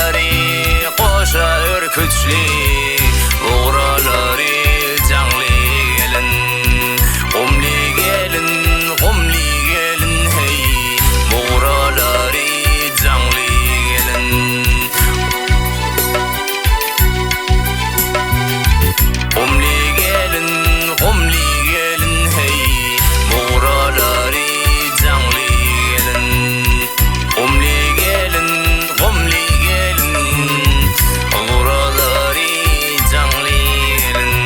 Buğraları koşa ürküçlü, buğraları canlı gelin, kumli gelin, kumli gelin hey. Buğraları canlı gelin, kumli gelin, kumli gelin hey. Buğraları canlı gelin, kumli gelin, kumli gelin. Buğraları canlı gelin.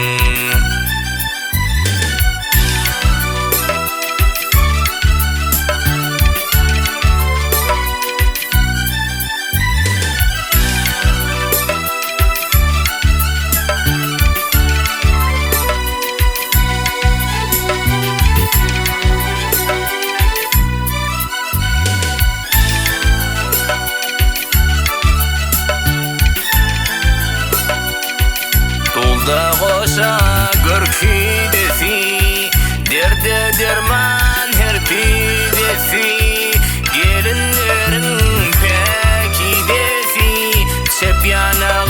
Dulda koşa görkü desi, derde derman her pidesi. Gelinlerin peki desi, çep yanağı